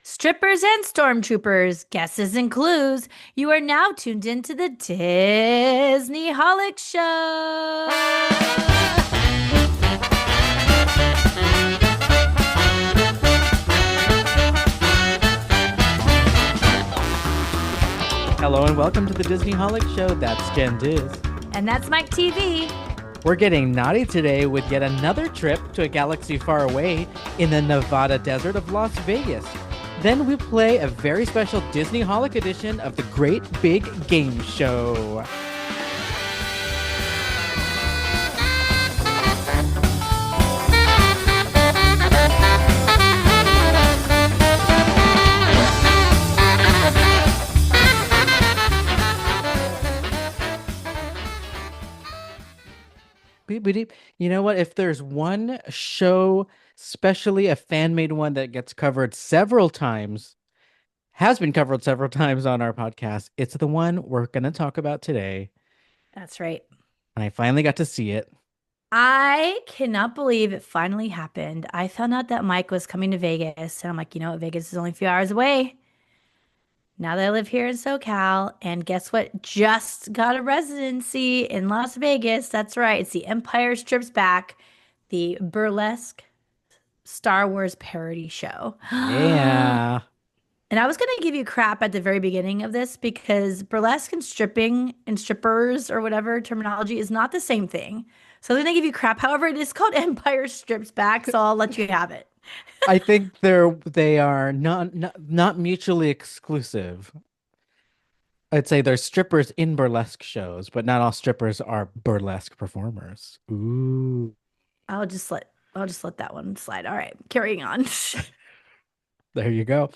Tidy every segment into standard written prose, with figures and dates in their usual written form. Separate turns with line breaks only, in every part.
Strippers and stormtroopers, guesses and clues. You are now tuned into the Disney Holic Show.
Hello and welcome to the Disney Holic Show. That's Jen Diz.
And that's Mike TV.
We're getting naughty today with yet another trip to a galaxy far away in the Nevada desert of Las Vegas. Then we play a very special Disney Holic edition of the Great Big Game Show. Beep, beep, beep. You know what? If there's one show, especially a fan-made one that gets covered several times, has been covered several times on our podcast, it's the one we're going to talk about today.
That's right.
And I finally got to see it.
I cannot believe it finally happened. I found out that Mike was coming to Vegas, and I'm like, Vegas is only a few hours away. Now that I live here in SoCal, and guess what? Just got a residency in Las Vegas. That's right. It's the Empire Strips Back, the Burlesque Star Wars parody show.
Yeah.
And I was going to give you crap at the very beginning of this because burlesque and stripping and strippers or whatever terminology is not the same thing. So I'm going to give you crap. However, it is called Empire Strips Back, so I'll let you have it.
I think they are not mutually exclusive. I'd say there's strippers in burlesque shows, but not all strippers are burlesque performers. Ooh,
I'll just let I'll just let that one slide. All right, carrying on.
there you go.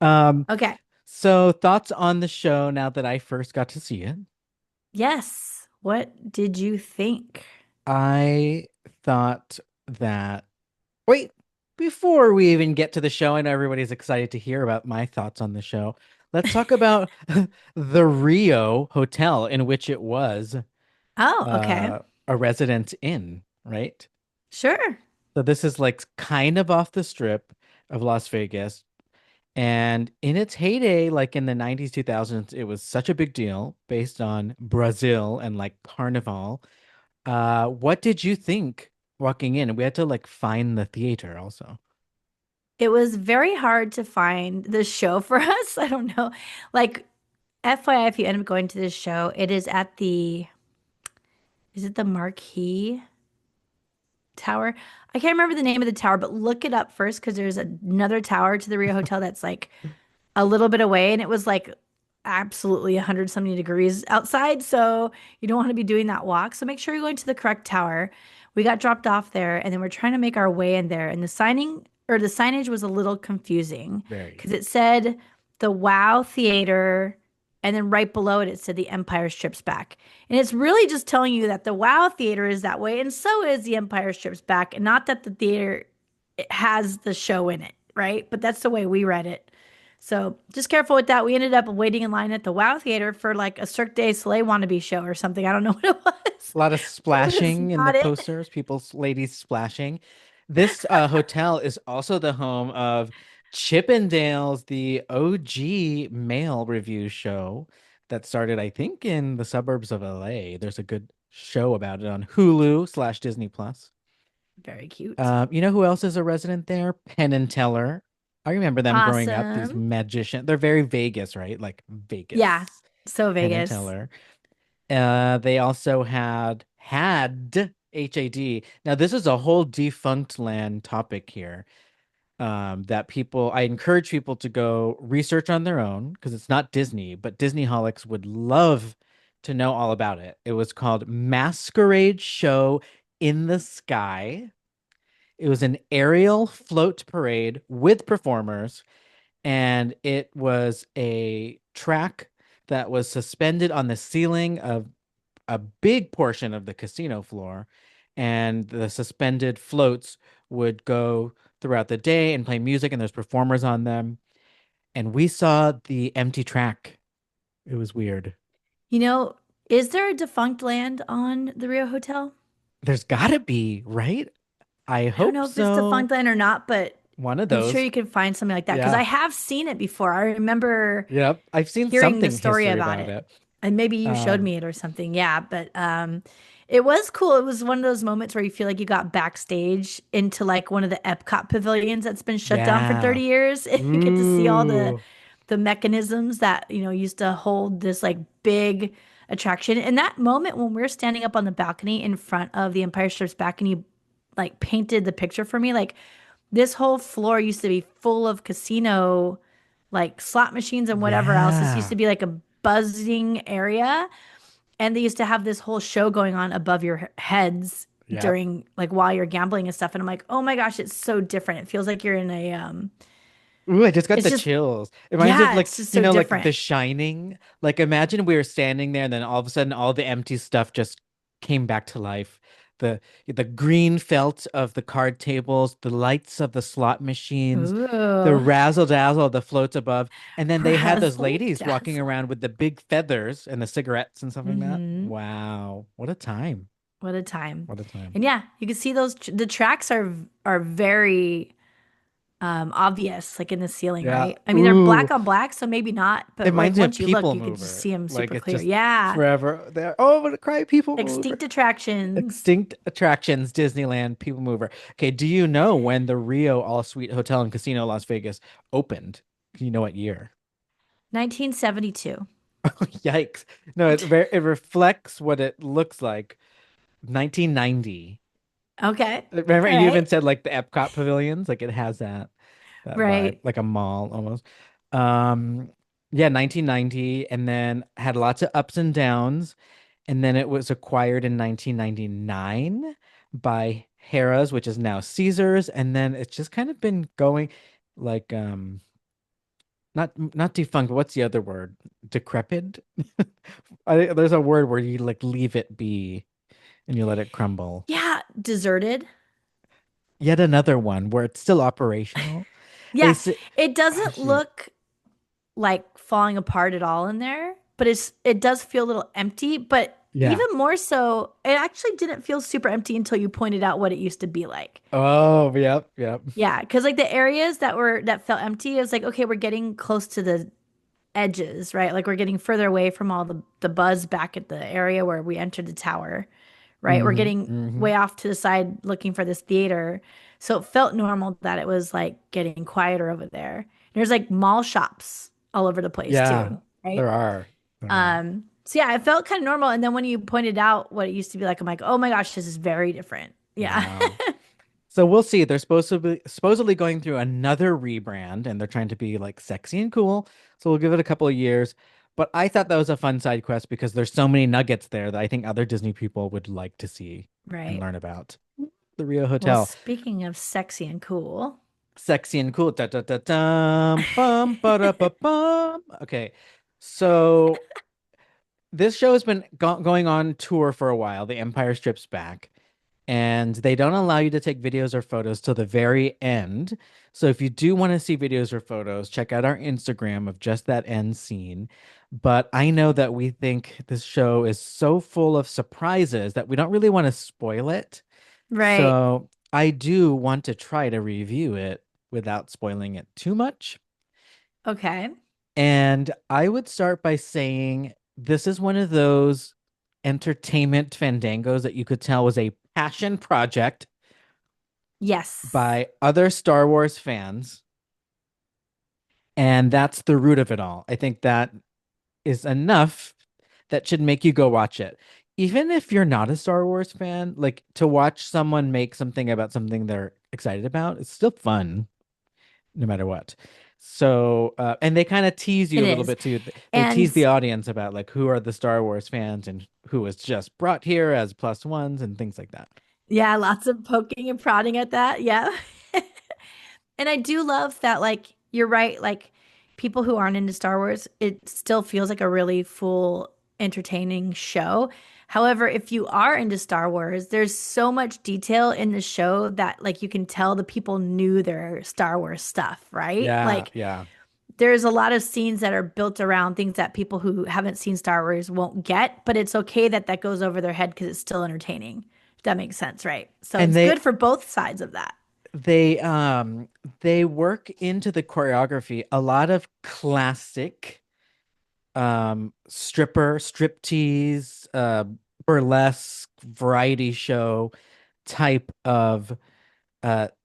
Um,
Okay.
so thoughts on the show now that I first got to see it?
Yes. What did you think?
I thought that wait, before we even get to the show, I know everybody's excited to hear about my thoughts on the show. Let's talk about the Rio hotel in which it was
Oh, okay.
uh, a resident inn, right?
Sure.
So this is like kind of off the strip of Las Vegas. And in its heyday, like in the 90s, 2000s, it was such a big deal based on Brazil and like Carnival. What did you think walking in? We had to like find the theater also.
It was very hard to find the show for us. I don't know. Like, FYI, if you end up going to this show, it is at is it the Marquee Tower? I can't remember the name of the tower, but look it up first because there's another tower to the Rio Hotel that's like a little bit away, and it was like absolutely 100 something degrees outside. So you don't want to be doing that walk. So make sure you're going to the correct tower. We got dropped off there, and then we're trying to make our way in there. And the signage was a little confusing
Very.
because it said the Wow Theater, and then right below it, it said the Empire Strips Back. And it's really just telling you that the Wow Theater is that way, and so is the Empire Strips Back, and not that the theater has the show in it, right? But that's the way we read it. So just careful with that. We ended up waiting in line at the Wow Theater for like a Cirque du Soleil wannabe show or something. I don't know what it was.
A lot of
But it was
splashing in the
not it.
posters, people's ladies splashing. This hotel is also the home of Chippendales, the OG male review show that started, I think, in the suburbs of LA. There's a good show about it on Hulu slash Disney Plus.
Very cute.
You know who else is a resident there? Penn and Teller. I remember them growing up, these
Awesome.
magicians. They're very Vegas, right? Like
Yeah.
Vegas.
So
Penn and
Vegas.
Teller. They also had HAD. Now this is a whole defunct land topic here. That I encourage people to go research on their own because it's not Disney, but Disney holics would love to know all about it. It was called Masquerade Show in the Sky. It was an aerial float parade with performers, and it was a track that was suspended on the ceiling of a big portion of the casino floor, and the suspended floats would go throughout the day and play music, and there's performers on them. And we saw the empty track. It was weird.
You know, is there a defunct land on the Rio Hotel?
There's gotta be, right? I
I don't
hope
know if it's
so.
defunct land or not, but
One of
I'm sure
those.
you can find something like that because I
Yeah.
have seen it before. I remember
Yep. I've seen
hearing the
something
story
history
about
about
it.
it.
And maybe you showed
Um,
me it or something. Yeah, but it was cool. It was one of those moments where you feel like you got backstage into like one of the Epcot pavilions that's been shut down for
yeah.
30 years. And you get to see all
Ooh.
the mechanisms that, used to hold this like big attraction. And that moment when we're standing up on the balcony in front of the Empire Steps back and you like painted the picture for me, like this whole floor used to be full of casino, like slot machines and whatever else. This used to
Yeah.
be like a buzzing area. And they used to have this whole show going on above your heads
Yep.
during like while you're gambling and stuff. And I'm like, oh my gosh, it's so different. It feels like you're in
Ooh, I just got
it's
the
just,
chills. It reminds me of
yeah,
like,
it's just so
like
different.
The Shining. Like imagine we were standing there and then all of a sudden all the empty stuff just came back to life. The green felt of the card tables, the lights of the slot machines, the
Ooh,
razzle dazzle of the floats above. And then they had those
razzle
ladies walking
dazzle.
around with the big feathers and the cigarettes and stuff like that.
Hmm.
Wow. What a time.
What a time.
What a time.
And yeah, you can see the tracks are very obvious, like in the ceiling,
Yeah.
right? I mean, they're
Ooh.
black on black, so maybe not,
It
but like
reminds me of
once you look,
People
you can just
Mover.
see them
Like
super
it's
clear.
just
Yeah.
forever there. Oh, I'm gonna cry, People Mover.
Extinct attractions.
Extinct Attractions, Disneyland, People Mover. Okay, do you know when the Rio All Suite Hotel and Casino Las Vegas opened? Do you know what year?
1972.
Yikes. No, it reflects what it looks like. 1990.
Okay.
Remember,
All
you even
right.
said like the Epcot pavilions, like it has that vibe,
Right.
like a mall almost. Um, yeah, 1990, and then had lots of ups and downs. And then it was acquired in 1999 by Harrah's, which is now Caesar's. And then it's just kind of been going like not defunct. What's the other word? Decrepit? There's a word where you like leave it be and you let it crumble.
Yeah. Deserted.
Yet another one where it's still operational. They
Yeah.
say,
It
oh,
doesn't
shoot.
look like falling apart at all in there, but it does feel a little empty, but even
Yeah.
more so, it actually didn't feel super empty until you pointed out what it used to be like.
Oh, yep, yep.
Yeah, because like the areas that felt empty, it was like, okay, we're getting close to the edges, right? Like we're getting further away from all the buzz back at the area where we entered the tower, right? We're
Hmm,
getting
hmm.
way off to the side looking for this theater. So it felt normal that it was like getting quieter over there. There's like mall shops all over the place
Yeah,
too, right?
there are. There are.
So yeah, it felt kind of normal. And then when you pointed out what it used to be like, I'm like, oh my gosh, this is very different. Yeah.
Wow. So we'll see. They're supposedly going through another rebrand and they're trying to be like sexy and cool. So we'll give it a couple of years. But I thought that was a fun side quest because there's so many nuggets there that I think other Disney people would like to see and
Right.
learn about. The Rio
Well,
Hotel.
speaking of sexy and cool,
Sexy and cool. Da, da, da, dum, bum, ba, da, ba, bum. Okay. So this show has been going on tour for a while. The Empire Strips Back. And they don't allow you to take videos or photos till the very end. So if you do want to see videos or photos, check out our Instagram of just that end scene. But I know that we think this show is so full of surprises that we don't really want to spoil it.
right?
So I do want to try to review it without spoiling it too much.
Okay.
And I would start by saying this is one of those entertainment fandangos that you could tell was a passion project
Yes.
by other Star Wars fans. And that's the root of it all. I think that is enough that should make you go watch it. Even if you're not a Star Wars fan, like to watch someone make something about something they're excited about, it's still fun no matter what. So, and they kind of tease you
It
a little
is.
bit too. They
And
tease the audience about like who are the Star Wars fans and who was just brought here as plus ones and things like that.
yeah, lots of poking and prodding at that. Yeah. And I do love that, like, you're right. Like, people who aren't into Star Wars, it still feels like a really full, entertaining show. However, if you are into Star Wars, there's so much detail in the show that, like, you can tell the people knew their Star Wars stuff, right?
Yeah,
Like,
yeah.
there's a lot of scenes that are built around things that people who haven't seen Star Wars won't get, but it's okay that that goes over their head because it's still entertaining. If that makes sense, right? So
And
it's
they
good for both sides of that.
they they work into the choreography a lot of classic striptease, burlesque variety show type of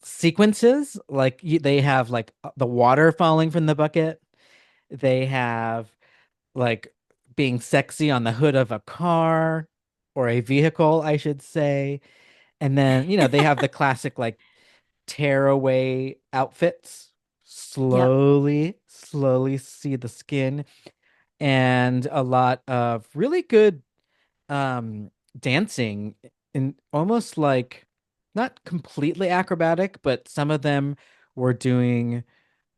sequences. Like they have like the water falling from the bucket. They have like being sexy on the hood of a car or a vehicle, I should say. And then, they have the classic like tearaway outfits.
Yep.
Slowly see the skin and a lot of really good um dancing in almost like not completely acrobatic, but some of them were doing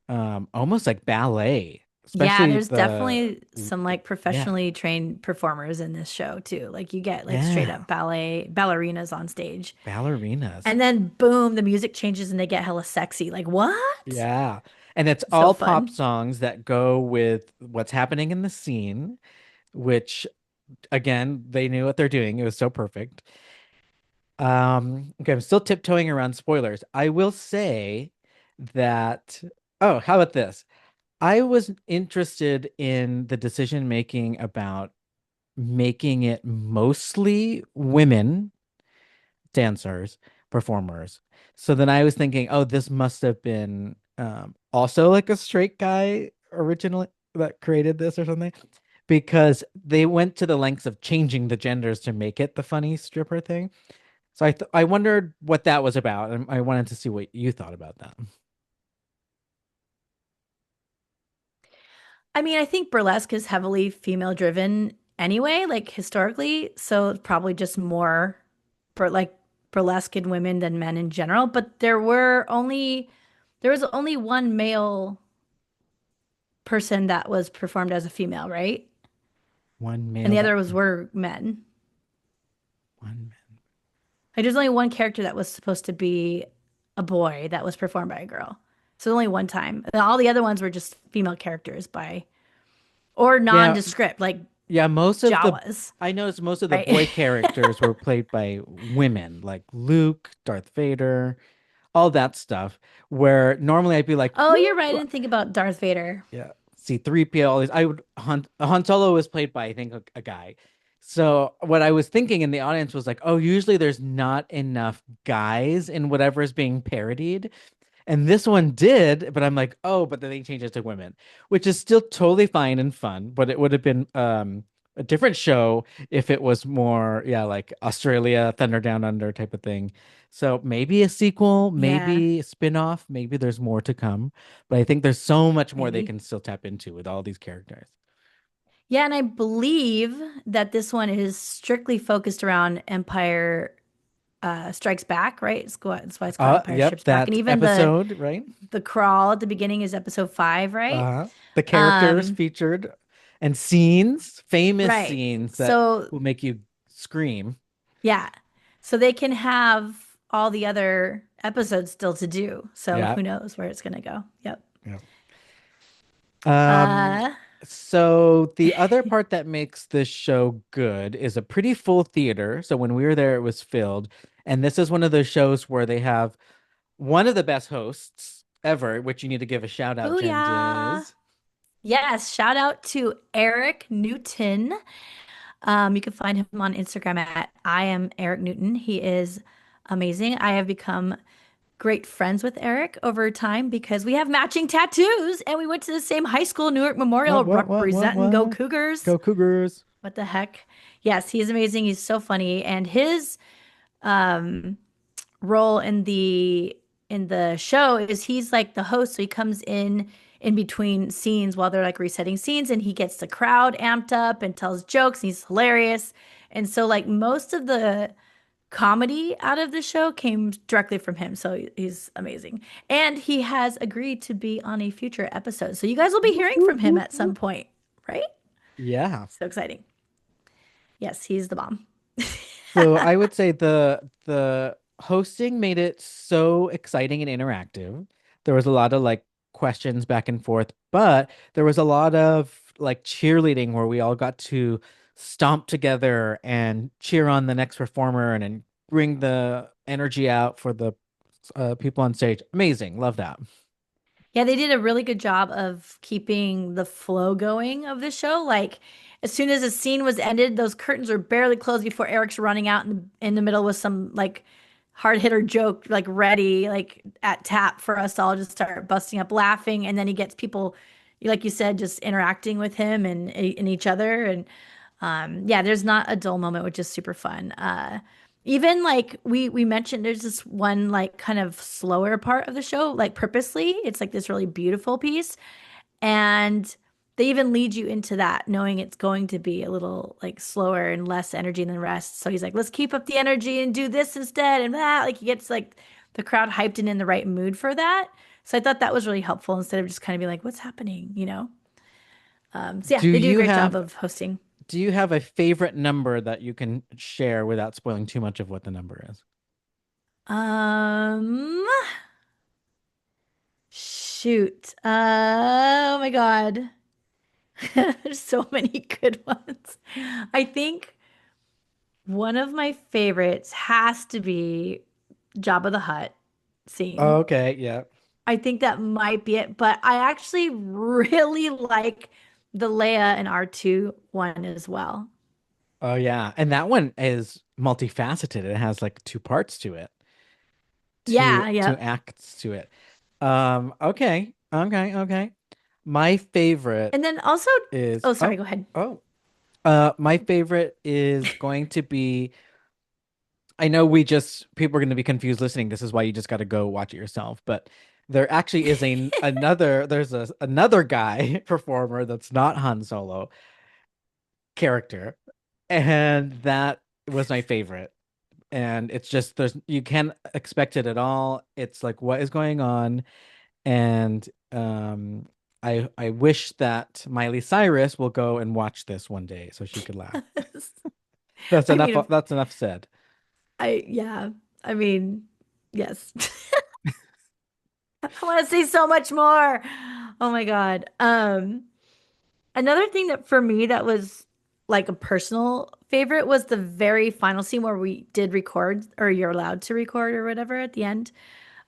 almost like ballet,
Yeah,
especially
there's definitely some like
yeah,
professionally trained performers in this show too. Like you get like straight
yeah,
up ballet ballerinas on stage.
ballerinas.
And then boom, the music changes and they get hella sexy. Like what?
Yeah. And it's
So
all pop
fun.
songs that go with what's happening in the scene, which again, they knew what they're doing. It was so perfect. Okay, I'm still tiptoeing around spoilers. I will say that, oh, how about this? I was interested in the decision making about making it mostly women dancers, performers. So then I was thinking, oh, this must have been also like a straight guy originally that created this or something, because they went to the lengths of changing the genders to make it the funny stripper thing. So I wondered what that was about, and I wanted to see what you thought about that.
I mean, I think burlesque is heavily female driven anyway, like historically. So it's probably just more like burlesque in women than men in general. But there was only one male person that was performed as a female, right?
One
And
male
the
that
others were men.
one.
Like there's only one character that was supposed to be a boy that was performed by a girl. So only one time. And all the other ones were just female characters by or
Yeah,
nondescript, like
yeah,
Jawas,
I noticed most of the
right?
boy characters were played by women, like Luke, Darth Vader, all that stuff. Where normally I'd be like,
Oh,
who?
you're right. I didn't think about Darth Vader.
Yeah, C3PO, all these. Han Solo was played by I think a guy. So what I was thinking in the audience was like, oh, usually there's not enough guys in whatever is being parodied. And this one did, but I'm like, oh, but then they changed it to women, which is still totally fine and fun. But it would have been a different show if it was more, yeah, like Australia, Thunder Down Under type of thing. So maybe a sequel,
Yeah,
maybe a spin-off, maybe there's more to come. But I think there's so much more they
maybe.
can still tap into with all these characters.
Yeah, and I believe that this one is strictly focused around Empire Strikes Back, right? That's why it's called Empire
Yep,
Strikes Back. And
that
even
episode, right?
the crawl at the beginning is episode 5, right?
The characters
Um,
featured and scenes, famous
right.
scenes that
So
will make you scream.
yeah. So they can have all the other episodes still to do. So
Yeah.
who knows where it's gonna go. Yep.
Yeah. Um,
Uh
so the other part that makes this show good is a pretty full theater. So when we were there, it was filled. And this is one of those shows where they have one of the best hosts ever, which you need to give a shout out, Jen,
Booyah.
is.
Yes, shout out to Eric Newton. You can find him on Instagram at I am Eric Newton. He is amazing. I have become great friends with Eric over time because we have matching tattoos and we went to the same high school, Newark Memorial, representing Go
What?
Cougars.
Go Cougars.
What the heck? Yes, he's amazing. He's so funny. And his role in the show is he's like the host, so he comes in between scenes while they're like resetting scenes and he gets the crowd amped up and tells jokes and he's hilarious. And so like most of the comedy out of the show came directly from him. So he's amazing. And he has agreed to be on a future episode. So you guys will be
Whoop,
hearing
whoop,
from him
whoop,
at some
whoop.
point, right?
Yeah.
So exciting. Yes, he's the bomb.
So I would say the hosting made it so exciting and interactive. There was a lot of like questions back and forth, but there was a lot of like cheerleading where we all got to stomp together and cheer on the next performer and bring the energy out for the people on stage. Amazing. Love that.
Yeah, they did a really good job of keeping the flow going of the show. Like, as soon as a scene was ended, those curtains were barely closed before Eric's running out in the middle with some like hard hitter joke, like ready, like at tap for us to all just start busting up laughing. And then he gets people, like you said, just interacting with him and each other. And yeah, there's not a dull moment, which is super fun. Even like we mentioned, there's this one like kind of slower part of the show, like purposely. It's like this really beautiful piece, and they even lead you into that, knowing it's going to be a little like slower and less energy than the rest. So he's like, let's keep up the energy and do this instead, and that. Like he gets like the crowd hyped and in the right mood for that. So I thought that was really helpful instead of just kind of being like, what's happening, you know? So yeah,
Do
they do a
you
great job
have
of hosting.
do you have a favorite number that you can share without spoiling too much of what the number is?
Um, Shoot. Oh my God. There's so many good ones. I think one of my favorites has to be Jabba the Hutt scene.
Okay, yeah.
I think that might be it, but I actually really like the Leia and R2 one as well.
Oh yeah. And that one is multifaceted. It has like two parts to it, two
Yeah,
two
yep.
acts to it. Okay. Okay, okay. My favorite
And then also,
is
oh, sorry,
oh,
go ahead.
oh. My favorite is going to be I know people are going to be confused listening. This is why you just got to go watch it yourself. But there actually is another guy performer that's not Han Solo character, and that was my favorite. And it's just there's you can't expect it at all. It's like what is going on, and I wish that Miley Cyrus will go and watch this one day so she could laugh. That's
I
enough.
mean, if
That's enough said.
yeah, I mean, yes. I want to say so much more. Oh my God. Another thing that for me that was like a personal favorite was the very final scene where we did record, or you're allowed to record or whatever at the end.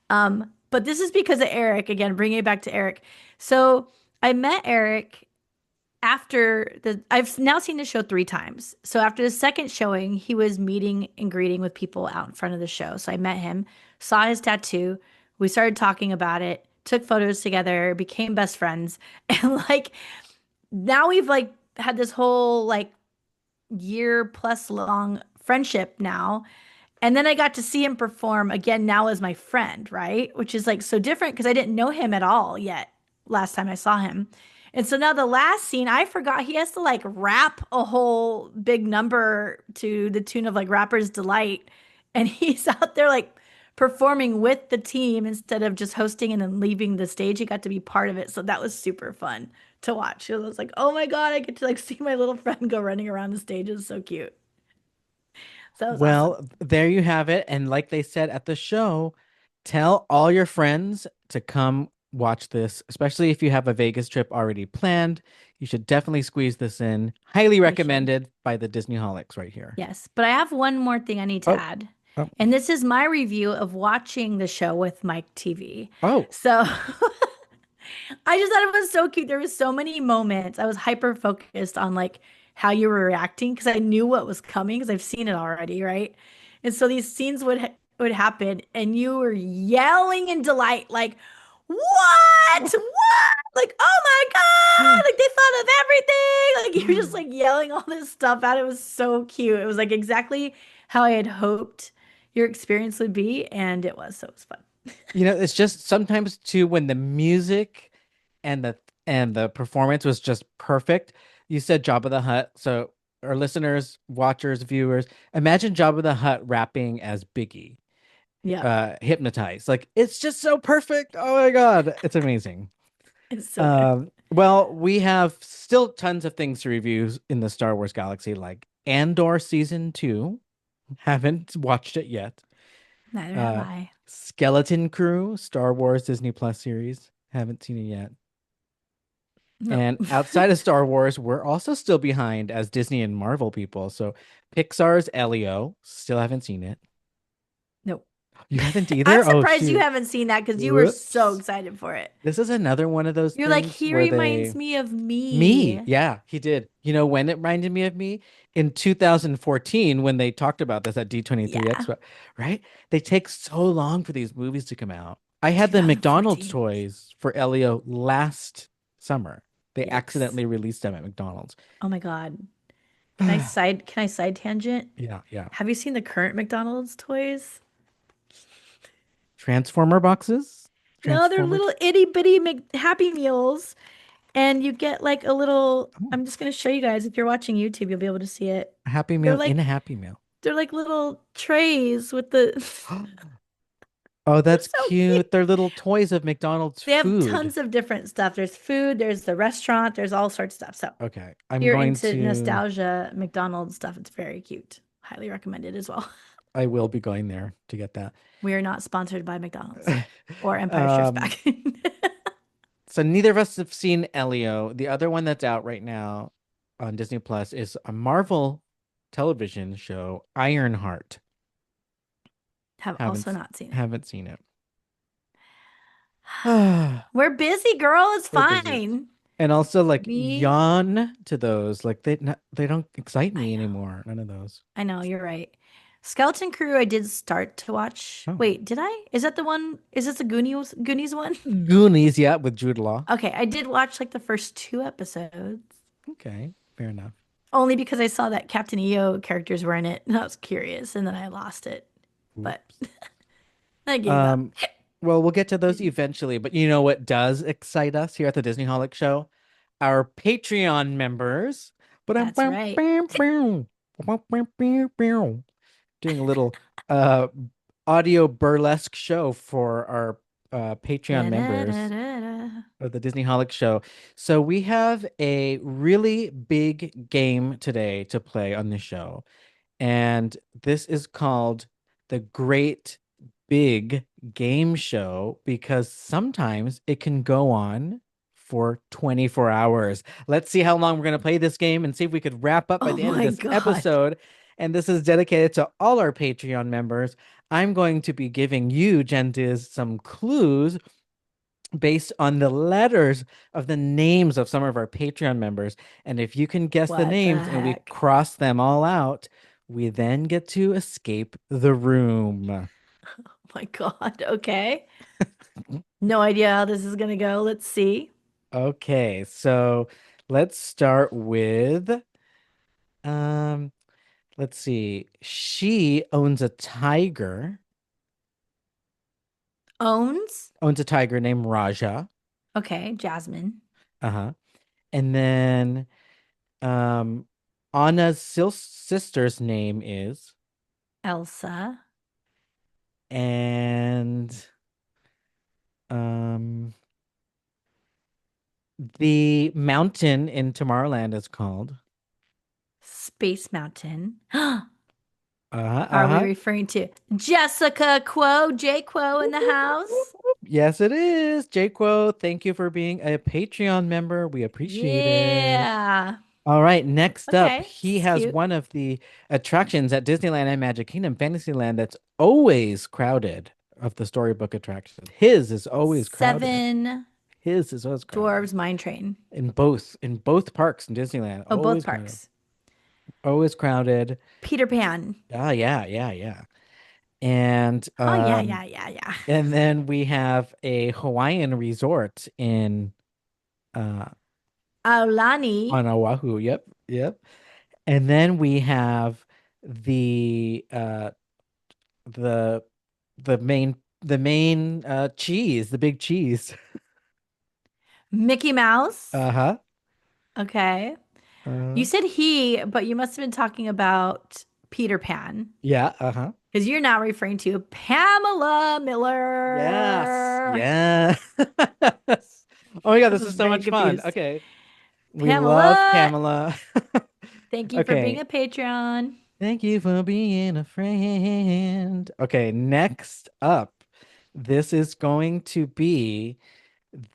But this is because of Eric, again, bringing it back to Eric. So I met Eric after I've now seen the show 3 times. So after the second showing, he was meeting and greeting with people out in front of the show. So I met him, saw his tattoo, we started talking about it, took photos together, became best friends, and like now we've like had this whole like year plus long friendship now. And then I got to see him perform again now as my friend, right? Which is like so different because I didn't know him at all yet last time I saw him. And so now the last scene, I forgot he has to like rap a whole big number to the tune of like Rapper's Delight. And he's out there like performing with the team instead of just hosting and then leaving the stage. He got to be part of it. So that was super fun to watch. It was like, oh my God, I get to like see my little friend go running around the stage. It was so cute. So that was awesome.
Well, there you have it. And like they said at the show, tell all your friends to come watch this, especially if you have a Vegas trip already planned. You should definitely squeeze this in. Highly
They should.
recommended by the Disneyholics right here.
Yes, but I have one more thing I need to
Oh,
add.
oh,
And this is my review of watching the show with Mike TV.
oh.
So I just thought it was so cute. There was so many moments. I was hyper focused on like how you were reacting because I knew what was coming because I've seen it already, right? And so these scenes would happen and you were yelling in delight like, "What? What? Like, oh my God! Like they thought of everything!" Like you're just like yelling all this stuff out. It was so cute. It was like exactly how I had hoped your experience would be, and it was. So it was fun.
It's just sometimes too when the music and the performance was just perfect. You said Jabba the Hutt, so our listeners, watchers, viewers, imagine Jabba the Hutt rapping as Biggie,
Yep.
hypnotized. Like it's just so perfect. Oh my God, it's amazing.
It's so good.
Well, we have still tons of things to review in the Star Wars galaxy, like Andor season 2. Haven't watched it yet.
Neither have
Uh,
I.
Skeleton Crew, Star Wars Disney Plus series. Haven't seen it yet.
Nope.
And outside of Star Wars, we're also still behind as Disney and Marvel people. So Pixar's Elio, still haven't seen it.
Nope.
You haven't
I'm
either? Oh,
surprised you
shoot.
haven't seen that because you were so
Whoops.
excited for it.
This is another one of those
You're like,
things
he
where
reminds
they
me of
me,
me.
yeah, he did. You know when it reminded me of me? In 2014 when they talked about this at D23
Yeah,
Expo, right? They take so long for these movies to come out. I had the McDonald's
2014.
toys for Elio last summer. They
Yikes.
accidentally released them at McDonald's.
Oh my God.
Yeah,
Can I side tangent?
yeah.
Have you seen the current McDonald's toys?
Transformer boxes?
No, they're
Transformer?
little itty bitty Happy Meals. And you get like a little,
Oh,
I'm just gonna show you guys. If you're watching YouTube, you'll be able to see it.
a Happy
They're
Meal in a
like
Happy Meal.
they're like little trays with the
Oh,
they're
that's
so cute.
cute. They're little toys of McDonald's
They have
food.
tons of different stuff. There's food, there's the restaurant, there's all sorts of stuff. So if
Okay, I'm
you're
going
into
to
nostalgia McDonald's stuff, it's very cute. Highly recommended as well.
I will be going there to get that.
We are not sponsored by McDonald's or Empire Strikes
Um,
Back.
so neither of us have seen Elio. The other one that's out right now on Disney Plus is a Marvel television show, Ironheart.
Have also
Haven't
not seen it.
haven't seen it. We're
We're busy, girl. It's
busy.
fine.
And also like
Me,
yawn to those. Like they don't excite
I
me
know.
anymore. None of those.
I know, you're right. Skeleton Crew, I did start to watch.
Oh.
Wait, did I? Is that the one? Is this the Goonies one?
Goonies, yeah, with Jude Law.
Okay, I did watch like the first two episodes,
Okay, fair enough.
only because I saw that Captain EO characters were in it, and I was curious, and then I lost it. But
Oops.
I gave up.
Um, well, we'll get to those eventually, but you know what does excite us here at the Disney Holic Show? Our Patreon members.
That's right.
Doing a little uh audio burlesque show for our Patreon members
Da-da-da-da-da.
of the Disney Holic Show. So we have a really big game today to play on the show. And this is called the Great Big Game Show because sometimes it can go on for 24 hours. Let's see how long we're going to play this game and see if we could wrap up by
Oh
the end of
my
this
God.
episode. And this is dedicated to all our Patreon members. I'm going to be giving you, Gentiz, some clues based on the letters of the names of some of our Patreon members. And if you can guess the
What the
names and we
heck?
cross them all out, we then get to escape the room.
Oh my God. Okay. No idea how this is gonna go. Let's see.
Okay, so let's start with um let's see. She
Owns.
owns a tiger named Raja.
Okay, Jasmine.
Uh-huh. And then um Anna's sister's name is
Elsa.
and um the mountain in Tomorrowland is called.
Space Mountain.
Uh-huh,
Are we
uh-huh.
referring to Jessica Quo, J Quo in
Whoop,
the
whoop, whoop, whoop,
house?
whoop. Yes, it is. Jaquo, thank you for being a Patreon member. We appreciate it.
Yeah.
All right, next up,
Okay,
he
this is
has
cute.
one of the attractions at Disneyland and Magic Kingdom, Fantasyland, that's always crowded of the storybook attractions. His is always crowded.
Seven
His is always crowded.
Dwarves Mine Train.
In both parks in Disneyland,
Oh, both
always crowded.
parks.
Always crowded.
Peter Pan.
Ah, yeah. And
Oh, yeah,
um
yeah, yeah, yeah.
and then we have a Hawaiian resort in uh
Aulani.
on Oahu. Yep. And then we have the uh the the main cheese, the big cheese.
Mickey Mouse.
Uh-huh.
Okay. You
Uh,
said he, but you must have been talking about Peter Pan
yeah, uh-huh.
because you're not referring to Pamela
Yes.
Miller.
Yeah. Oh my God,
I
this
was
is so
very
much fun.
confused.
Okay. We love
Pamela,
Pamela.
thank you for being
Okay.
a Patreon.
Thank you for being a friend. Okay, next up, this is going to be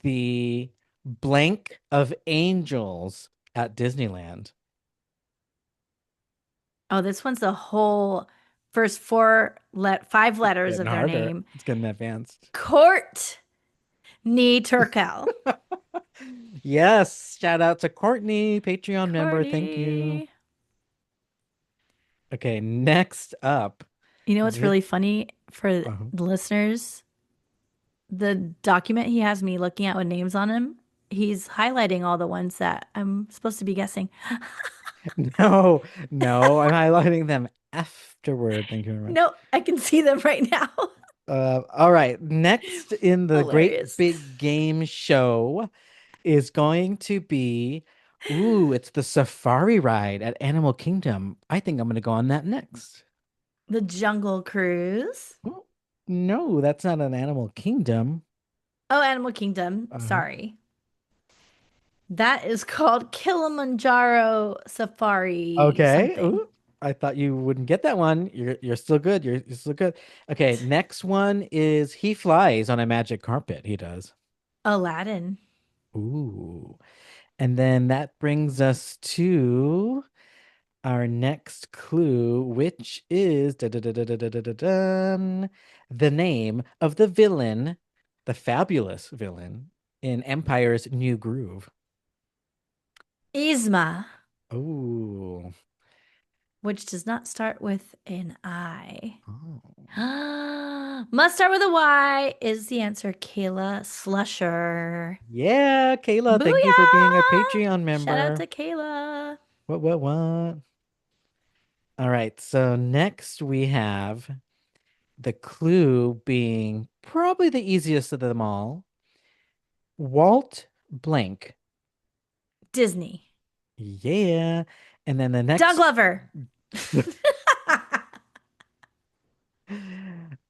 the blank of angels at Disneyland.
Oh, this one's a whole First five letters
Getting
of their
harder.
name.
It's getting advanced.
Courtney Turkel.
Yes. Shout out to Courtney, Patreon member. Thank you.
Courtney.
Okay, next up.
You know what's
This,
really funny for
uh
the listeners? The document he has me looking at with names on him, he's highlighting all the ones that I'm supposed to be guessing.
No, no, I'm highlighting them afterward. Thank you very much.
No, I can see them right now.
All right. Next in the great
Hilarious.
big game show is going to be, ooh, it's the safari ride at Animal Kingdom. I think I'm going to go on that next.
The Jungle Cruise.
Oh, no, that's not an Animal Kingdom.
Oh, Animal Kingdom.
Uh,
Sorry. That is called Kilimanjaro Safari
okay.
something.
Ooh, I thought you wouldn't get that one. You're still good. You're still good. Okay, next one is he flies on a magic carpet. He does.
Aladdin.
Ooh. And then that brings us to our next clue, which is the name of the villain, the fabulous villain in Empire's New Groove.
Yzma,
Oh.
which does not start with an I.
Oh.
Must start with a Y is the answer. Kayla Slusher.
Yeah, Kayla, thank you for being a
Booyah!
Patreon
Shout out
member.
to Kayla.
What? All right, so next we have the clue being probably the easiest of them all. Walt blank.
Disney.
Yeah. And then the
Doug
next.
Glover.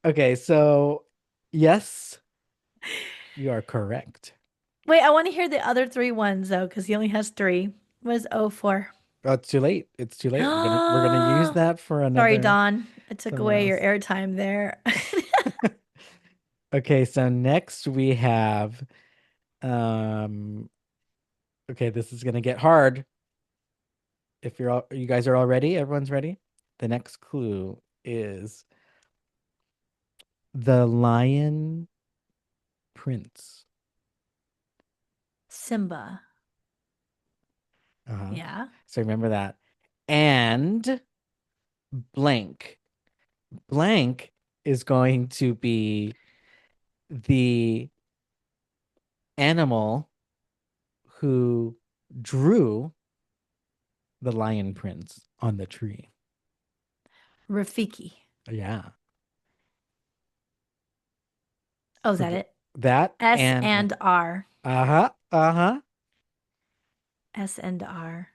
Okay, so yes, you are correct.
Wait, I want to hear the other three ones though, because he only has three. What is O for?
Oh, it's too late. It's too late. We're gonna use that for
Sorry,
another
Don. I took
somewhere
away your
else.
airtime there.
Okay, so next we have um okay, this is gonna get hard. If you guys are all ready, everyone's ready. The next clue is the Lion Prince.
Simba.
Uh-huh.
Yeah.
So remember that. And blank. Blank is going to be the animal who drew the lion prince on the tree.
Rafiki.
Yeah.
Oh, is
So
that it?
that
S
and
and R.
uh-huh, uh-huh.
S and R.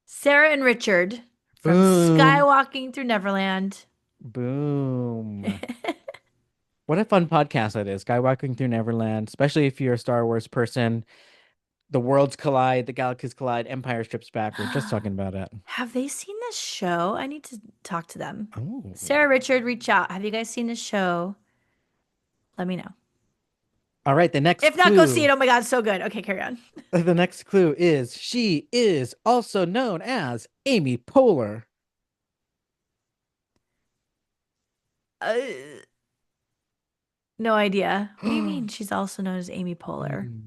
Sarah and Richard from
Boom.
Skywalking Through Neverland.
Boom. What a fun podcast that is. Skywalking through Neverland, especially if you're a Star Wars person. The worlds collide, the galaxies collide, Empire strips back. We're just talking about it.
Have they seen this show? I need to talk to them.
Oh.
Sarah Richard, reach out. Have you guys seen this show? Let me know.
All right, the next
If not, go see
clue.
it. Oh my God, so good. Okay, carry on.
The next clue is she is also known as Amy Poehler.
Uh, no idea. What do you mean she's also known as Amy Poehler?
Hmm.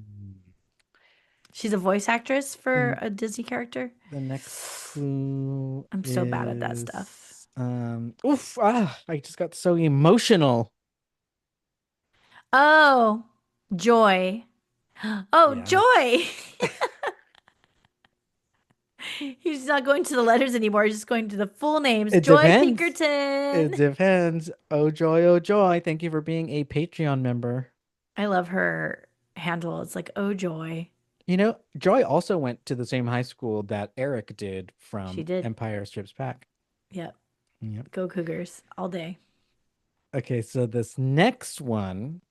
She's a voice actress for
The,
a Disney character?
the next clue
I'm so bad at that stuff.
is oof, I just got so emotional.
Oh, Joy. Oh,
Yes.
Joy. He's not going to the letters anymore. He's just going to the full names.
It
Joy
depends. It
Pinkerton.
depends. Oh joy, oh joy. Thank you for being a Patreon member.
I love her handle. It's like, oh, Joy.
You know, Joy also went to the same high school that Eric did
She
from
did.
Empire Strips Back.
Yep.
Yep.
Go Cougars all day.
Okay, so this next one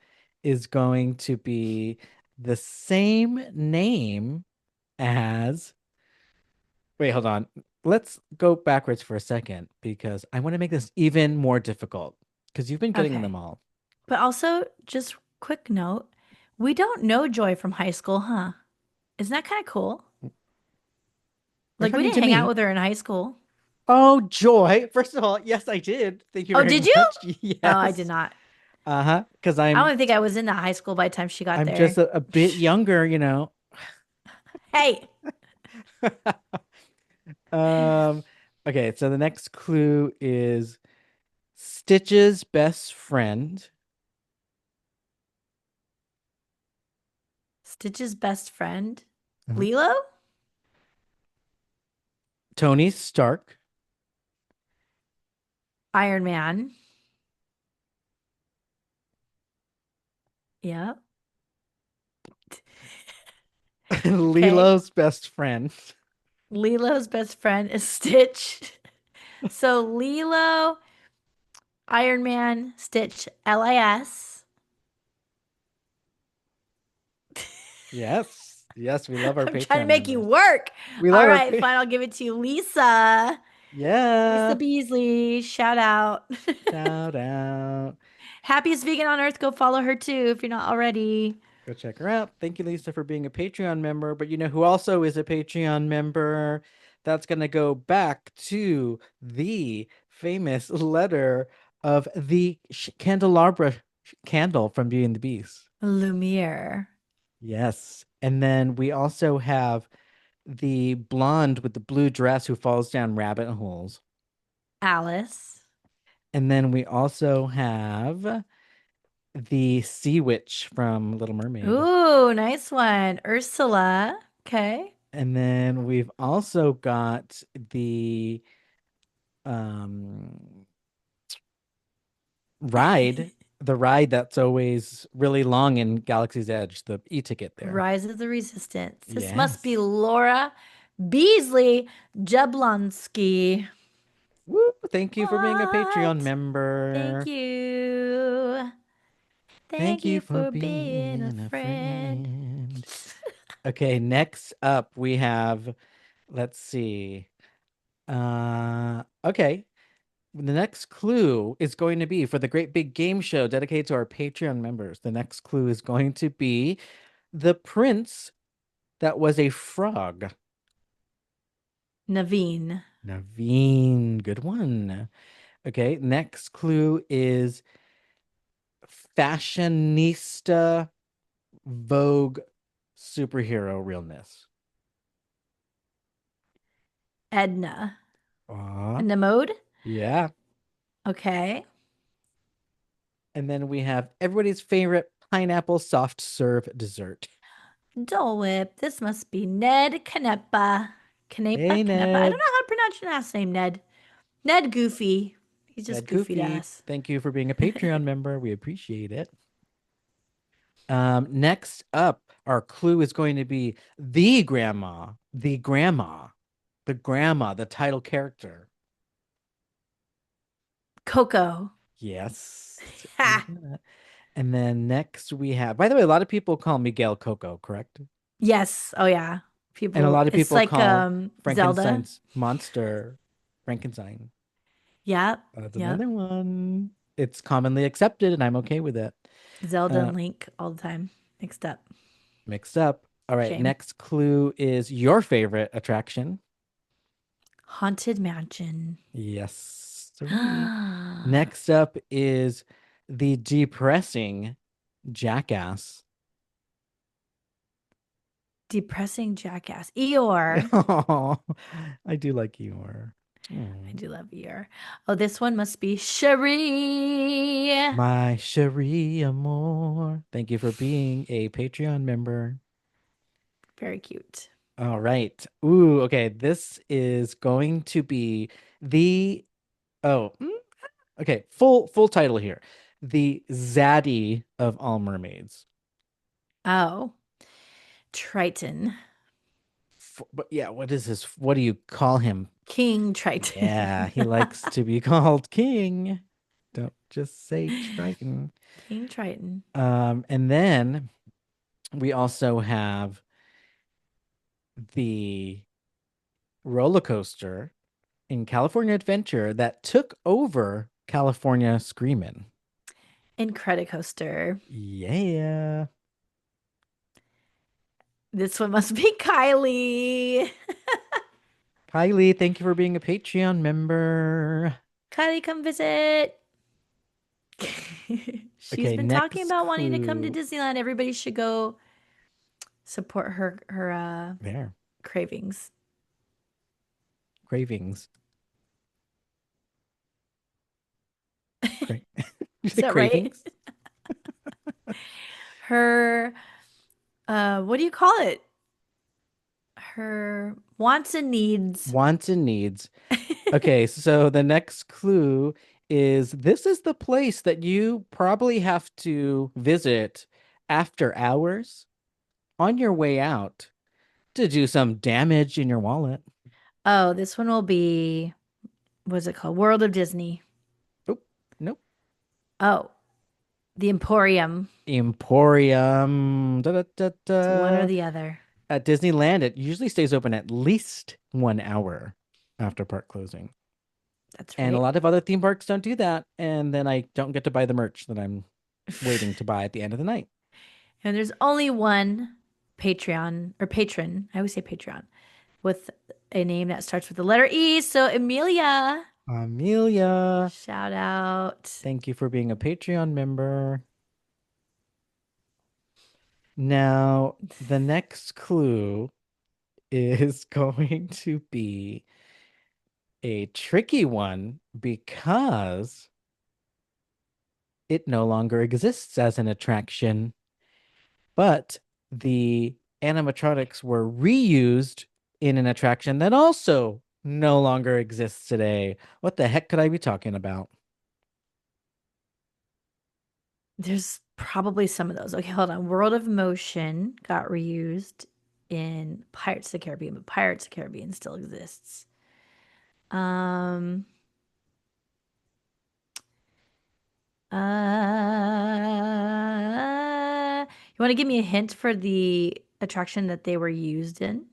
is going to be the same name as. Wait, hold on. Let's go backwards for a second because I want to make this even more difficult because you've been getting
Okay.
them all.
But also, just quick note, we don't know Joy from high school, huh? Isn't that kind of cool?
Are you
Like, we
talking
didn't
to
hang out
me?
with her in high school.
Oh, joy. First of all, yes, I did. Thank you
Oh,
very
did you?
much.
Oh, I did
Yes.
not.
Uh-huh. Because
I don't even think I was in the high school by the time she got
I'm just
there.
a bit younger, you know.
Hey,
Um, okay, so the next clue is Stitch's best friend,
Stitch's best friend,
uh-huh,
Lilo,
Tony Stark,
Iron Man. Yeah. Okay.
Lilo's best friend.
Lilo's best friend is Stitch. So Lilo, Iron Man, Stitch, LIS.
Yes. Yes, we love our
I'm trying to
Patreon
make you
members.
work.
We
All
love our
right,
pa
fine. I'll give it to you, Lisa. Lisa
Yeah.
Beasley. Shout out.
Shout out.
Happiest vegan on earth. Go follow her too if you're not already.
Go check her out. Thank you, Lisa, for being a Patreon member. But you know who also is a Patreon member? That's going to go back to the famous letter of the candelabra candle from Beauty and the Beast.
Lumiere.
Yes. And then we also have the blonde with the blue dress who falls down rabbit holes.
Alice.
And then we also have the sea witch from Little Mermaid.
Ooh, nice one. Ursula. Okay.
And then we've also got um ride, the ride that's always really long in Galaxy's Edge, the e-ticket there.
Rise of the Resistance. This must be
Yes.
Laura Beasley Jablonski.
Woo, thank you for being a Patreon
What? Thank
member.
you.
Thank
Thank
you
you
for
for being a
being a
friend.
friend. Okay, next up we have, let's see. Okay. The next clue is going to be for the great big game show dedicated to our Patreon members. The next clue is going to be the prince that was a frog.
Naveen.
Naveen, good one. Okay, next clue is fashionista Vogue superhero realness.
Edna.
Aw,
Nemode.
yeah.
Okay.
And then we have everybody's favorite pineapple soft serve dessert.
Dole Whip. This must be Ned Canepa.
Hey,
Canepa? Canepa. I don't
Ned.
know how to pronounce your last name, Ned. Ned Goofy. He's just
Ned
goofy to
Goofy,
us.
thank you for being a Patreon member. We appreciate it. Next up, our clue is going to be the grandma, the grandma, the grandma, the title character.
Coco.
Yes. We
Ha!
got that. And then next we have, by the way, a lot of people call Miguel Coco, correct?
Yes. Oh yeah.
And a
People,
lot of
it's
people
like
call
Zelda.
Frankenstein's monster Frankenstein.
Yep.
That's
Yep.
another one. It's commonly accepted, and I'm okay with it.
Zelda
Uh,
and Link all the time. Mixed up.
Mixed up. All right,
Shame.
next clue is your favorite attraction.
Haunted Mansion.
Yes, sirree. Next up is the depressing jackass.
Depressing jackass. Eeyore.
Oh, I do like Eeyore.
I
Oh,
do love Eeyore. Oh, this one must be Cherie.
my cherie amour. Thank you for being a Patreon member.
Very cute.
All right. Ooh, okay. This is going to be the oh, okay. Full title here. The Zaddy of all mermaids.
Oh, Triton.
But yeah, what is this? What do you call him?
King Triton.
Yeah, he likes to be called king. Don't just say Triton.
King Triton.
And then we also have the roller coaster in California Adventure that took over California Screamin'.
Incredicoaster.
Yeah.
This one must be Kylie.
Kylie, thank you for being a Patreon member.
Kylie, come visit. She's
Okay,
been talking
next
about wanting to come to
clue.
Disneyland. Everybody should go support her
There.
cravings.
Cravings. Cra You
Is
say
that right?
cravings?
Her what do you call it? Her wants and needs.
Wants and needs. Okay, so the next clue is this is the place that you probably have to visit after hours on your way out to do some damage in your wallet.
Oh, this one will be what's it called? World of Disney.
Nope, nope.
Oh, the Emporium.
Emporium. Da, da, da,
It's one or
da.
the other.
At Disneyland, it usually stays open at least 1 hour after park closing.
That's
And a
right.
lot of other theme parks don't do that. And then I don't get to buy the merch that I'm waiting to buy at the end of the night.
And there's only one Patreon or patron. I always say Patreon with a name that starts with the letter E. So Amelia,
Amelia,
shout out.
thank you for being a Patreon member. Now, the next clue is going to be a tricky one because it no longer exists as an attraction, but the animatronics were reused in an attraction that also no longer exists today. What the heck could I be talking about?
There's probably some of those. Okay, hold on. World of Motion got reused in Pirates of the Caribbean, but Pirates of the Caribbean still exists. Um, you want to give me a hint for the attraction that they were used in?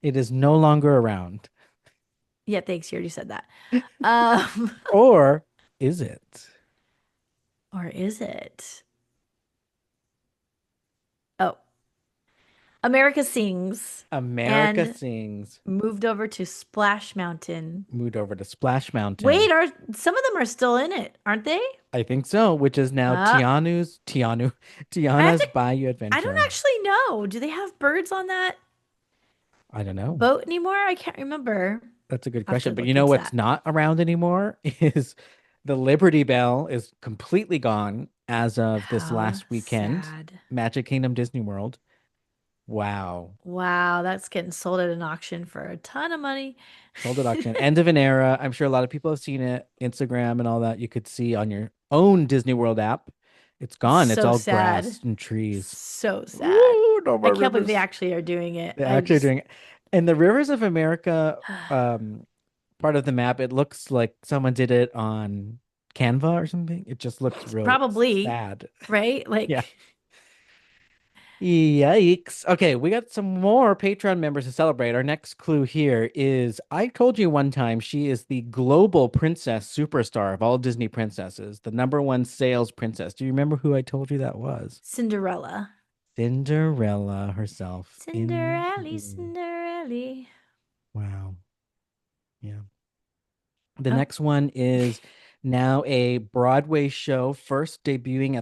It is no longer around.
Yeah, thanks. You already said that. Um,
Or is it?
or is it? Oh, America Sings
America
and
Sings
moved over to Splash Mountain.
moved over to Splash
Wait,
Mountain.
are some of them are still in it, aren't they?
I think so, which is now
Uh, I have
Tiana's
to,
Bayou
I don't
Adventure.
actually know. Do they have birds on that
I don't know.
boat anymore? I can't remember.
That's a good
I'll have
question.
to
But you
look
know
into
what's
that.
not around anymore is the Liberty Bell is completely gone as of this
How
last weekend.
sad.
Magic Kingdom Disney World. Wow.
Wow, that's getting sold at an auction for a ton of money.
Sold at auction. End of an era. I'm sure a lot of people have seen it. Instagram and all that. You could see on your own Disney World app. It's gone. It's
So
all
sad.
grass and trees.
So sad.
Ooh, no
I
more
can't believe they
rivers.
actually are doing it.
They're
I
actually
just
doing it. And the Rivers of America part of the map, it looks like someone did it on Canva or something. It just looks real
probably,
sad.
right?
Yeah.
Like,
Yikes. Okay, we got some more Patreon members to celebrate. Our next clue here is I told you one time she is the global princess superstar of all Disney princesses, the number one sales princess. Do you remember who I told you that was?
Cinderella.
Cinderella herself.
Cinderella,
Indeed.
Cinderella.
Wow. Yeah. The
Oh,
next one is now a Broadway show, first debuting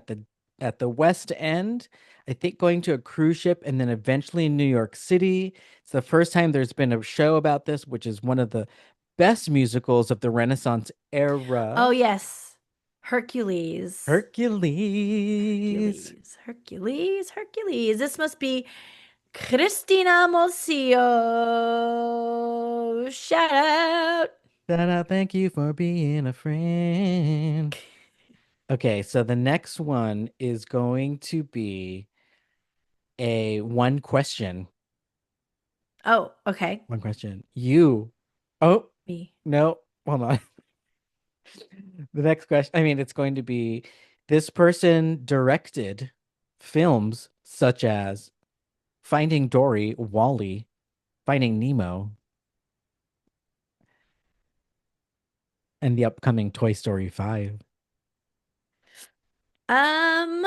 at the West End. I think going to a cruise ship and then eventually in New York City. It's the first time there's been a show about this, which is one of the best musicals of the Renaissance
oh
era.
yes. Hercules.
Hercules.
Hercules. Hercules. Hercules. This must be Christina Mosio. Shout out.
Shout out, thank you for being a friend. Okay, so the next one is going to be a one question.
Oh, okay.
One question. Oh,
Me.
no, hold on. The next question, I mean, it's going to be this person directed films such as Finding Dory, Wally, Finding Nemo, and the upcoming Toy Story 5.
Um,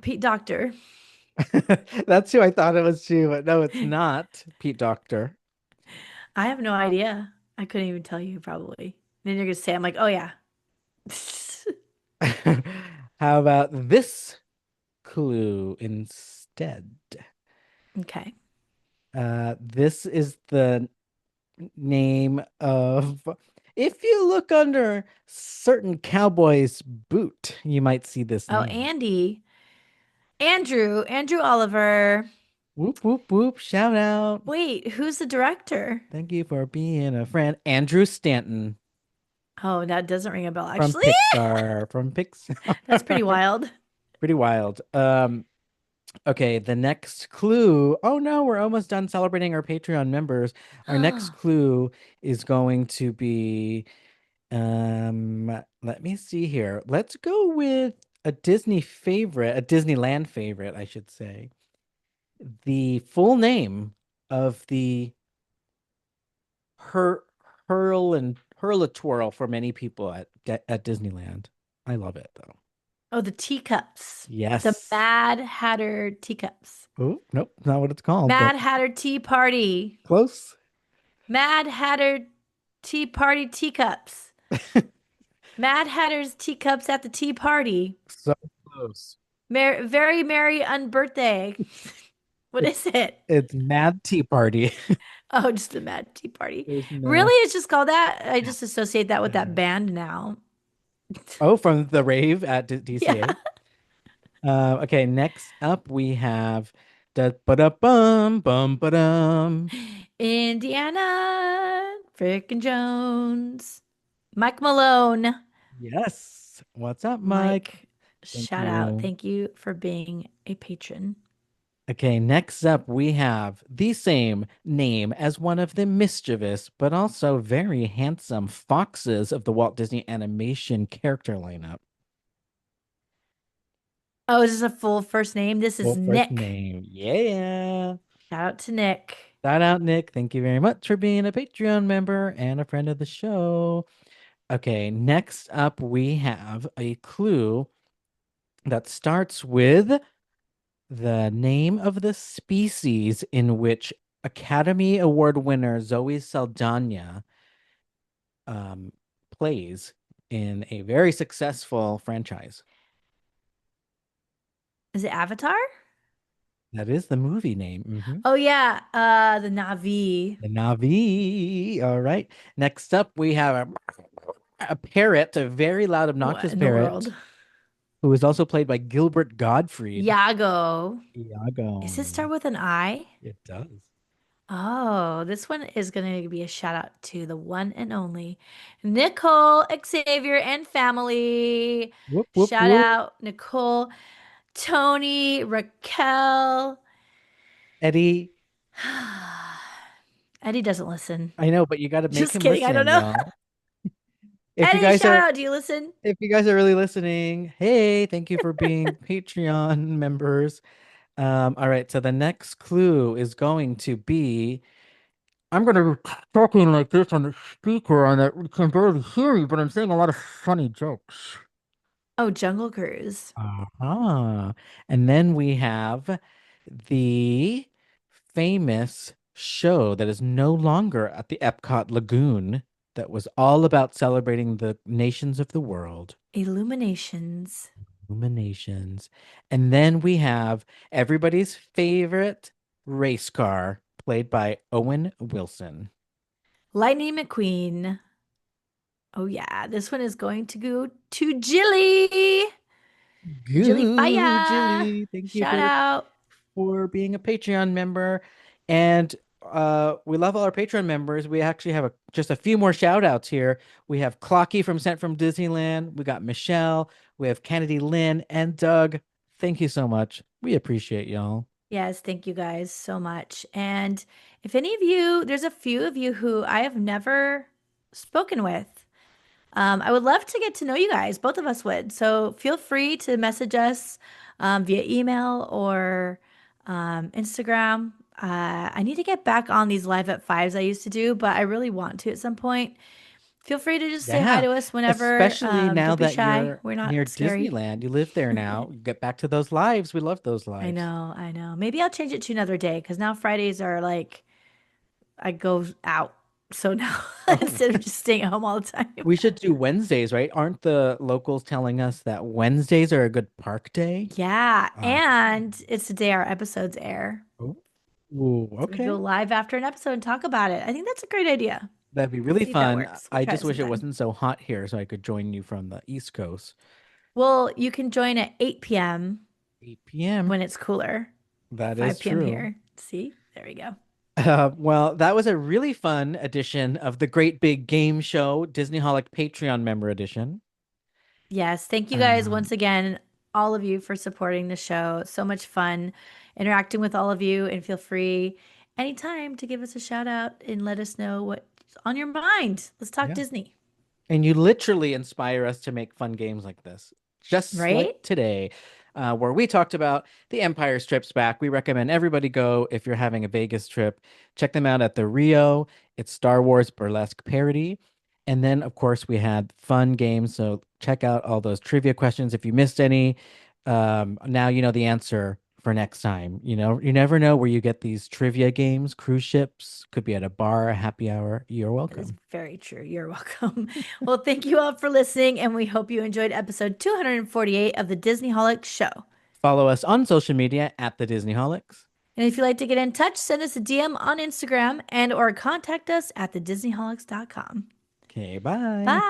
Pete Doctor.
That's who I thought it was too, but no, it's not Pete Doctor.
I have no idea. I couldn't even tell you probably. Then you're gonna say, I'm like, oh yeah.
How about this clue instead?
Okay.
This is the name of. If you look under certain cowboy's boot, you might see this
Oh,
name.
Andy. Andrew Oliver.
Whoop, whoop, whoop. Shout out.
Wait, who's the director?
Thank you for being a friend. Andrew Stanton
Oh, that doesn't ring a bell,
from
actually.
Pixar. From
That's pretty
Pixar.
wild.
Pretty wild. Okay, the next clue. Oh no, we're almost done celebrating our Patreon members. Our next clue is going to be let me see here. Let's go with a Disney favorite, a Disneyland favorite, I should say. The full name of the her hurl a twirl for many people at Disneyland. I love it though.
Oh, the teacups. The
Yes.
Mad Hatter teacups.
Oh, nope, not what it's called, but
Mad Hatter Tea Party.
close.
Mad Hatter Tea Party teacups. Mad Hatter's teacups at the tea party.
So close.
Very merry unbirthday. What
It's
is it?
it's Mad Tea Party.
Oh, just the Mad Tea Party.
There's
Really?
no.
It's just called that? I just associate that with that band now.
Oh, from the rave at
Yeah.
DCA. Okay, next up we have da ba da bum bum ba dum.
Indiana frickin' Jones. Mike Malone.
Yes. What's up, Mike?
Mike,
Thank
shout out.
you.
Thank you for being a patron.
Okay, next up we have the same name as one of the mischievous but also very handsome foxes of the Walt Disney Animation character lineup.
Oh, is this a full first name? This is
Full first
Nick.
name. Yeah.
Shout out to Nick.
Shout out, Nick. Thank you very much for being a Patreon member and a friend of the show. Okay, next up we have a clue that starts with the name of the species in which Academy Award winner Zoe Saldana um, plays in a very successful franchise.
Is it Avatar?
That is the movie name.
Oh yeah, the Navi.
The Navi. All right. Next up, we have a parrot, a very loud,
What
obnoxious
in the
parrot,
world?
who is also played by Gilbert Gottfried.
Yago. Does it
Iago.
start with an I?
It does.
Oh, this one is going to be a shout out to the one and only Nicole, Xavier, and family.
Whoop, whoop,
Shout
whoop.
out Nicole, Tony, Raquel.
Eddie,
Eddie doesn't listen.
I know, but you got to make
Just
him
kidding. I don't
listen,
know.
y'all. If you
Eddie,
guys
shout
are
out. Do you listen?
if you guys are really listening, hey, thank you for being Patreon members. All right, so the next clue is going to be I'm gonna be talking like this on the speaker and that you can barely hear me, but I'm saying a lot of funny jokes.
Oh, Jungle Cruise.
Uh-huh. And then we have the famous show that is no longer at the Epcot Lagoon that was all about celebrating the nations of the world.
Illuminations.
Illuminations. And then we have everybody's favorite race car played by Owen Wilson.
Lightning McQueen. Oh, yeah. This one is going to go to Jilly. Jilly
Goo,
Fire.
Jilly. Thank you
Shout out.
for being a Patreon member. And we love all our Patreon members. We actually have just a few more shout outs here. We have Clocky from Sent from Disneyland. We got Michelle. We have Kennedy Lynn and Doug. Thank you so much. We appreciate y'all.
Yes, thank you guys so much. And if any of you, there's a few of you who I have never spoken with. I would love to get to know you guys. Both of us would. So feel free to message us via email or Instagram. I need to get back on these live at fives I used to do, but I really want to at some point. Feel free to just say hi
Yeah,
to us whenever.
especially now
Don't be
that
shy.
you're
We're not
near
scary.
Disneyland. You live there now. Get back to those lives. We love those
I
lives.
know, I know. Maybe I'll change it to another day because now Fridays are like I go out. So now
Oh,
instead of just staying at home all the time.
we should do Wednesdays, right? Aren't the locals telling us that Wednesdays are a good park day?
Yeah,
Uh,
and it's the day our episodes air.
oh, ooh,
So we go
okay.
live after an episode and talk about it. I think that's a great idea.
That'd be
Let's
really
see if that
fun.
works. We'll
I
try
just
it
wish it
sometime.
wasn't so hot here so I could join you from the East Coast.
Well, you can join at 8 p.m.
8 p.m.
when it's cooler.
That is
5 p.m.
true.
here. See? There we go.
Well, that was a really fun edition of the Great Big Game Show, Disney Holic Patreon member edition.
Yes, thank you guys
Um,
once again, all of you for supporting the show. It's so much fun interacting with all of you, and feel free anytime to give us a shout out and let us know what's on your mind. Let's talk
yeah.
Disney,
And you literally inspire us to make fun games like this, just like
right?
today, where we talked about The Empire Strikes Back. We recommend everybody go if you're having a Vegas trip. Check them out at the Rio. It's Star Wars burlesque parody. And then, of course, we had fun games. So check out all those trivia questions if you missed any. Now you know the answer for next time. You know, you never know where you get these trivia games, cruise ships, could be at a bar, a happy hour. You're
That is
welcome.
very true. You're welcome. Well, thank you all for listening, and we hope you enjoyed episode 248 of the Disney Holic Show.
Follow us on social media at the Disneyholics.
And if you'd like to get in touch, send us a DM on Instagram and or contact us at thedisneyholics.com.
Okay, bye.
Bye.